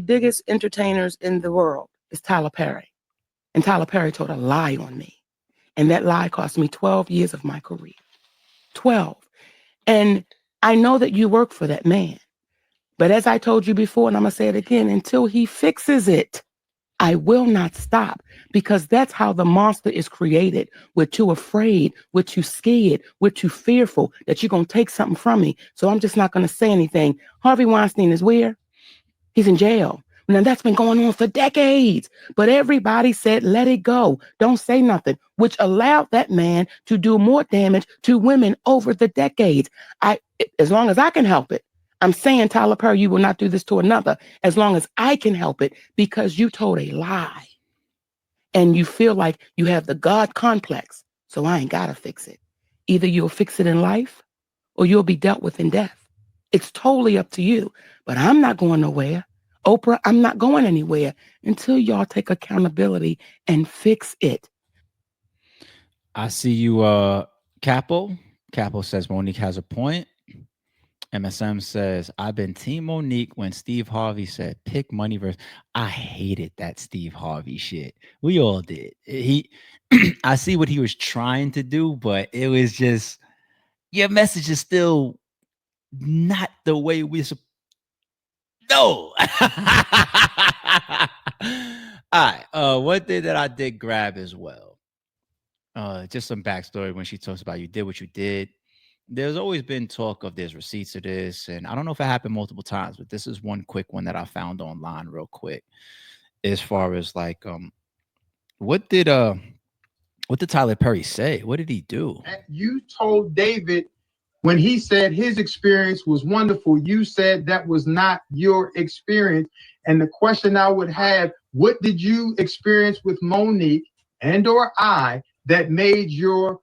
biggest entertainers in the world is Tyler Perry. And Tyler Perry told a lie on me. And that lie cost me 12 years of my career. 12. And I know that you work for that man. But as I told you before, and I'm going to say it again, until he fixes it, I will not stop, because that's how the monster is created. We're too afraid, we're too scared, we're too fearful that you're going to take something from me. So I'm just not going to say anything. Harvey Weinstein is where? He's in jail. Now that's been going on for decades, but everybody said, let it go. Don't say nothing, which allowed that man to do more damage to women over the decades. As long as I can help it, I'm saying, Tyler Perry, you will not do this to another as long as I can help it, because you told a lie and you feel like you have the God complex. So I ain't got to fix it. Either you'll fix it in life or you'll be dealt with in death. It's totally up to you, but I'm not going nowhere. Oprah, I'm not going anywhere until y'all take accountability and fix it. I see you, Capo. Capo says Monique has a point. MSM says, I've been Team Monique when Steve Harvey said pick money versus. I hated that Steve Harvey shit. We all did. I see what he was trying to do, but it was just, your message is still not the way we. No. All right. One thing that I did grab as well, just some backstory when she talks about you did what you did. There's always been talk of there's receipts of this, and I don't know if it happened multiple times, but this is one quick one that I found online real quick. As far as like, what did Tyler Perry say? What did he do? You told David when he said his experience was wonderful, you said that was not your experience. And the question I would have, what did you experience with Monique and or I that made your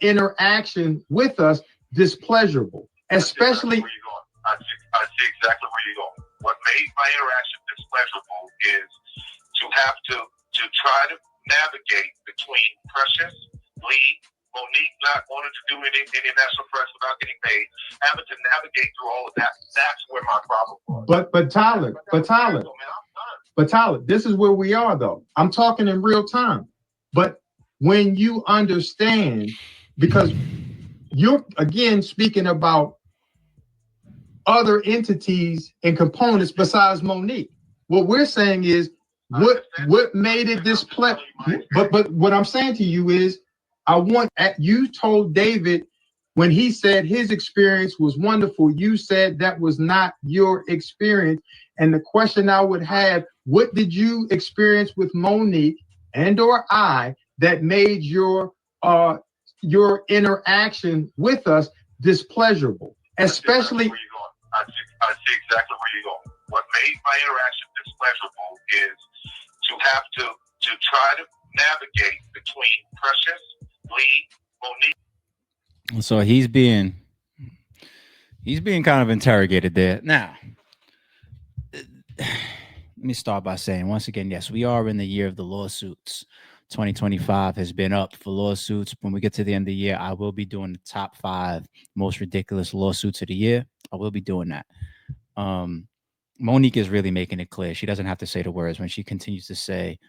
interaction with us displeasurable? Especially where you're going. I see exactly where you're going. What made my interaction displeasurable is to have to try to navigate between Precious, Lee, Monique not wanting to do any national press without getting paid, having to navigate through all of that. That's where my problem was. But Tyler, this is where we are though. I'm talking in real time. But when you understand, because you're again speaking about other entities and components besides Monique. What we're saying is what made it this play. But what I'm saying to you is, you told David when he said his experience was wonderful, you said that was not your experience. And the question I would have, what did you experience with Monique and or I that made your interaction with us displeasurable? Especially I see exactly where you're going. What made my interaction displeasurable is to have to try to navigate between Precious, Lee, Monique. So he's being kind of interrogated there. Now, let me start by saying once again, yes, we are in the year of the lawsuits. 2025 has been up for lawsuits. When we get to the end of the year, I will be doing the top 5 most ridiculous lawsuits of the year. I will be doing that. Monique is really making it clear. She doesn't have to say the words when she continues to say,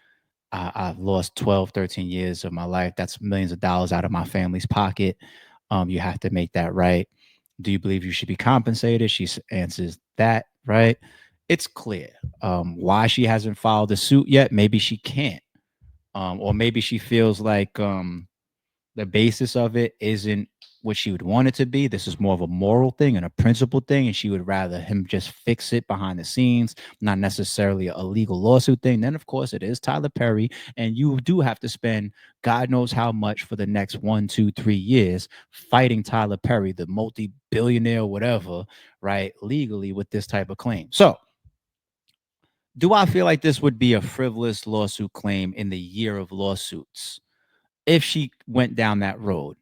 I've lost 12, 13 years of my life. That's millions of dollars out of my family's pocket. You have to make that right. Do you believe you should be compensated? She answers that, right? It's clear. Why she hasn't filed a suit yet, maybe she can't. Or maybe she feels like the basis of it isn't what she would want it to be. This is more of a moral thing and a principle thing, and she would rather him just fix it behind the scenes, not necessarily a legal lawsuit thing. Then, of course, it is Tyler Perry, and you do have to spend God knows how much for the next 1, 2, 3 years fighting Tyler Perry, the multi-billionaire, whatever, right, legally with this type of claim. So, do I feel like this would be a frivolous lawsuit claim in the year of lawsuits if she went down that road?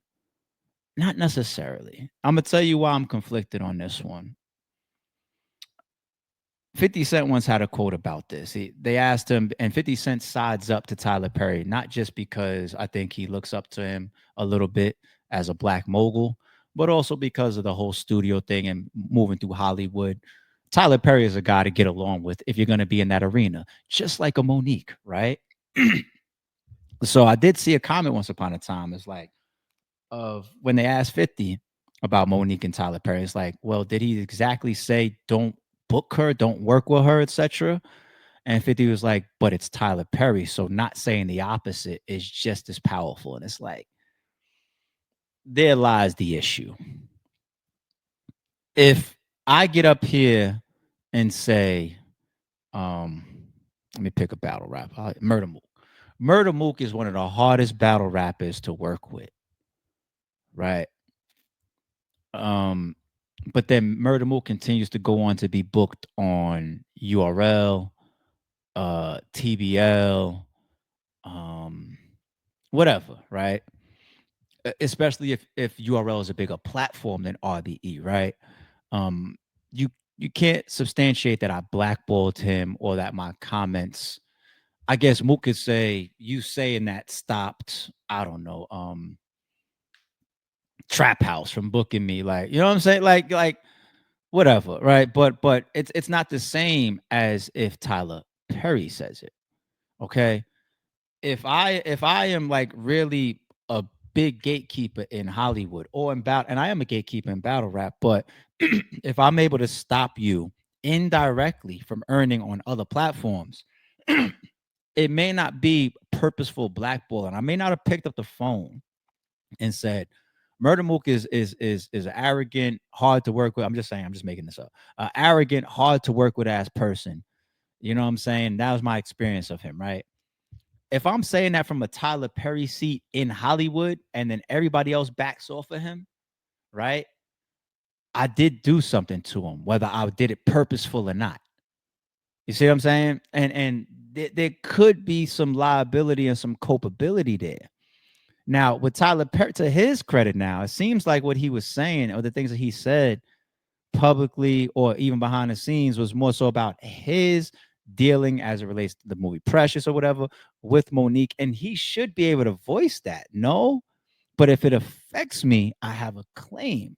Not necessarily. I'm going to tell you why I'm conflicted on this one. 50 Cent once had a quote about this. They asked him, and 50 Cent sides up to Tyler Perry, not just because I think he looks up to him a little bit as a black mogul, but also because of the whole studio thing and moving through Hollywood. Tyler Perry is a guy to get along with if you're going to be in that arena, just like a Monique, right? So I did see a comment once upon a time. It's like, of when they asked 50 about Monique and Tyler Perry, it's like, well, did he exactly say don't book her, don't work with her, etc.? And 50 was like, but it's Tyler Perry, so not saying the opposite is just as powerful. And it's like, there lies the issue. If I get up here and say, let me pick a battle rap, Murder Mook. Murder Mook is one of the hardest battle rappers to work with, right? But then Murder Mook continues to go on to be booked on URL, TBL, whatever, right? Especially if URL is a bigger platform than RBE, right? Um, you you can't substantiate that I blackballed him or that my comments. I guess Mook could say you saying that stopped. I don't know. Trap House from booking me, like, you know what I'm saying, like whatever, right? But it's not the same as if Tyler Perry says it. Okay, if I am like really a big gatekeeper in Hollywood or in battle, and I am a gatekeeper in battle rap, but if I'm able to stop you indirectly from earning on other platforms, it may not be purposeful blackballing. I may not have picked up the phone and said, Murder Mook is arrogant, hard to work with. I'm just saying, I'm just making this up. Arrogant, hard to work with ass person. You know what I'm saying? That was my experience of him, right? If I'm saying that from a Tyler Perry seat in Hollywood and then everybody else backs off of him, right? I did do something to him, whether I did it purposeful or not. You see what I'm saying? And there could be some liability and some culpability there. Now, with Tyler Perry, to his credit, now it seems like what he was saying or the things that he said publicly or even behind the scenes was more so about his dealing as it relates to the movie Precious or whatever with Monique, and he should be able to voice that. No, but if it affects me, I have a claim.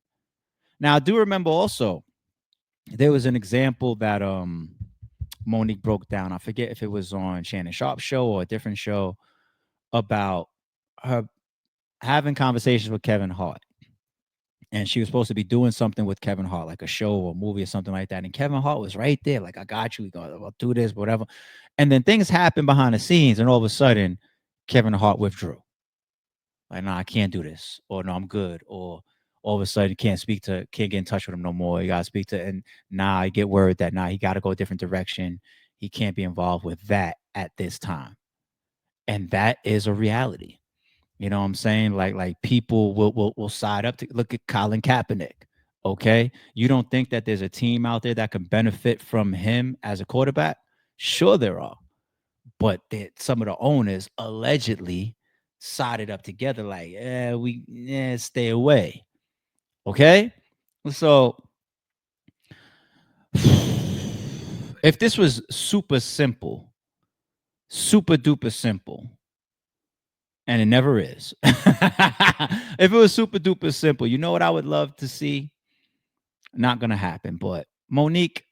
Now, I do remember also there was an example that Monique broke down. I forget if it was on Shannon Sharp's show or a different show about her having conversations with Kevin Hart. And she was supposed to be doing something with Kevin Hart, like a show or a movie or something like that. And Kevin Hart was right there, like, I got you. We go, I'll do this, whatever. And then things happen behind the scenes, and all of a sudden, Kevin Hart withdrew. Like, no, I can't do this, or no, I'm good, or all of a sudden can't get in touch with him no more. You gotta speak to, and now I get word that now he got to go a different direction. He can't be involved with that at this time, and that is a reality. You know what I'm saying? Like people will side up to look at Colin Kaepernick. Okay. You don't think that there's a team out there that can benefit from him as a quarterback? Sure, there are. But some of the owners allegedly sided up together, like, stay away. Okay. So if this was super simple, super duper simple, and it never is. If it was super duper simple, you know what I would love to see? Not going to happen. But Monique,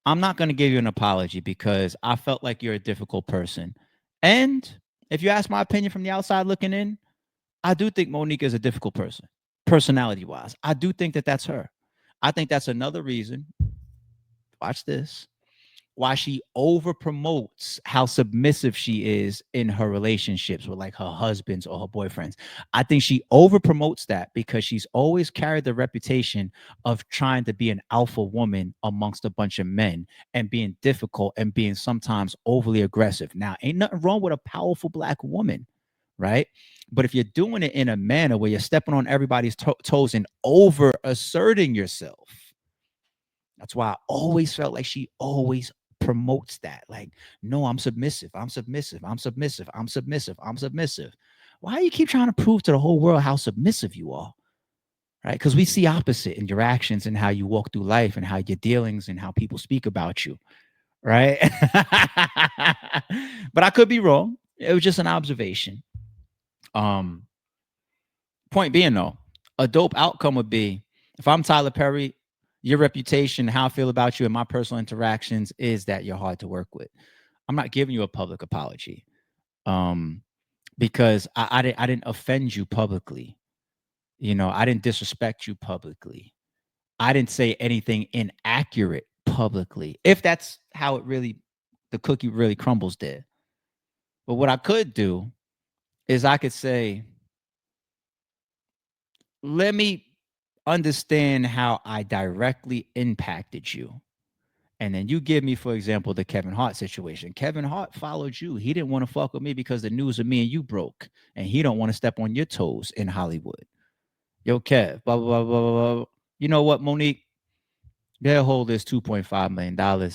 I'm not going to give you an apology because I felt like you're a difficult person. And if you ask my opinion from the outside looking in, I do think Monique is a difficult person, personality wise. I do think that that's her. I think that's another reason. Watch this. Why she over promotes how submissive she is in her relationships with like her husbands or her boyfriends. I think she over promotes that because she's always carried the reputation of trying to be an alpha woman amongst a bunch of men and being difficult and being sometimes overly aggressive. Now, ain't nothing wrong with a powerful black woman, right? But if you're doing it in a manner where you're stepping on everybody's toes and over asserting yourself, that's why I always felt like she always promotes that. Like, no, I'm submissive. I'm submissive. I'm submissive. I'm submissive. I'm submissive. Why do you keep trying to prove to the whole world how submissive you are? Right? Because we see opposite in your actions and how you walk through life and how your dealings and how people speak about you. Right? But I could be wrong. It was just an observation. Point being though, a dope outcome would be if I'm Tyler Perry, your reputation, how I feel about you, and my personal interactions is that you're hard to work with. I'm not giving you a public apology, because I didn't offend you publicly. You know, I didn't disrespect you publicly. I didn't say anything inaccurate publicly. If that's how it really, the cookie really crumbles there. But what I could do is I could say, let me understand how I directly impacted you. And then you give me, for example, the Kevin Hart situation. Kevin Hart followed you. He didn't want to fuck with me because the news of me and you broke. And he don't want to step on your toes in Hollywood. Yo, Kev, blah, blah, blah, blah, blah. You know what, Monique? They'll hold this $2.5 million.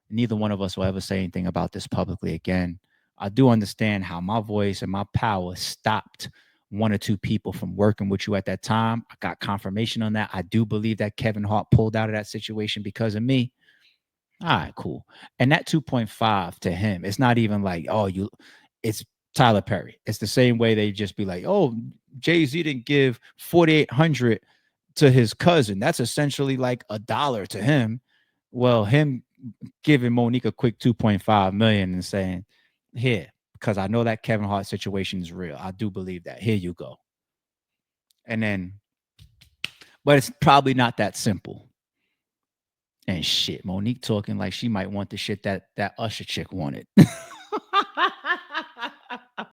Neither one of us will ever say anything about this publicly again. I do understand how my voice and my power stopped one or two people from working with you at that time. I got confirmation on that. I do believe that Kevin Hart pulled out of that situation because of me. All right, cool. And that 2.5 to him, it's not even like, oh, it's Tyler Perry. It's the same way they just be like, oh, Jay-Z didn't give 4,800 to his cousin. That's essentially like $1 to him. Well, him giving Monique a quick 2.5 million and saying, here, because I know that Kevin Hart situation is real. I do believe that. Here you go. And then, but it's probably not that simple. And shit, Monique talking like she might want the shit that Usher chick wanted.